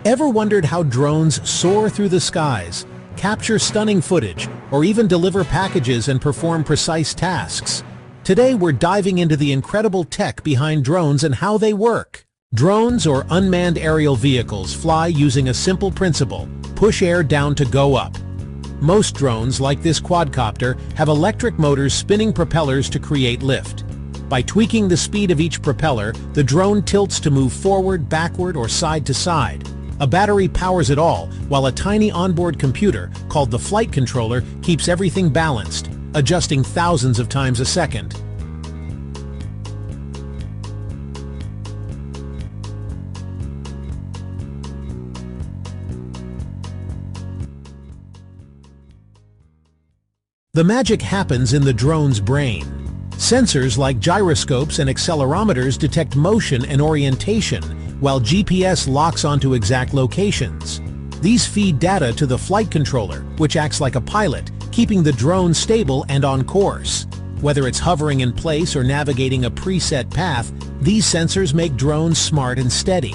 Ever wondered how drones soar through the skies, capture stunning footage, or even deliver packages and perform precise tasks? Today we're diving into the incredible tech behind drones and how they work. Drones, or unmanned aerial vehicles, fly using a simple principle: push air down to go up. Most drones, like this quadcopter, have electric motors spinning propellers to create lift. By tweaking the speed of each propeller, the drone tilts to move forward, backward, or side to side. A battery powers it all, while a tiny onboard computer, called the flight controller, keeps everything balanced, adjusting thousands of times a second. The magic happens in the drone's brain. Sensors like gyroscopes and accelerometers detect motion and orientation, while GPS locks onto exact locations. These feed data to the flight controller, which acts like a pilot, keeping the drone stable and on course. Whether it's hovering in place or navigating a preset path, these sensors make drones smart and steady.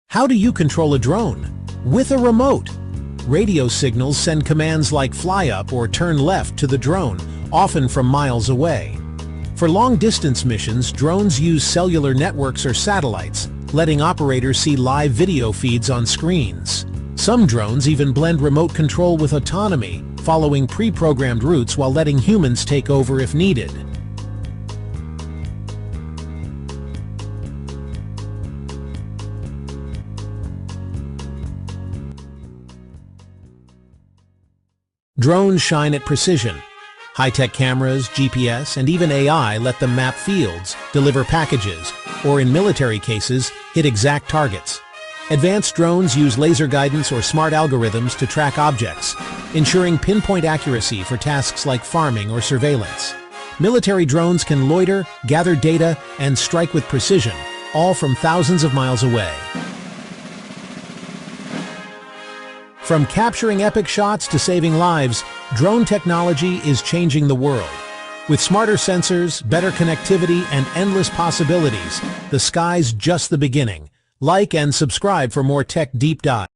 How do you control a drone? With a remote. Radio signals send commands like fly up or turn left to the drone, often from miles away. For long-distance missions, drones use cellular networks or satellites, letting operators see live video feeds on screens. Some drones even blend remote control with autonomy, following pre-programmed routes while letting humans take over if needed. Drones shine at precision. High-tech cameras, GPS, and even AI let them map fields, deliver packages, or in military cases, hit exact targets. Advanced drones use laser guidance or smart algorithms to track objects, ensuring pinpoint accuracy for tasks like farming or surveillance. Military drones can loiter, gather data, and strike with precision, all from thousands of miles away. From capturing epic shots to saving lives, drone technology is changing the world. With smarter sensors, better connectivity, and endless possibilities, the sky's just the beginning. Like and subscribe for more tech deep dives.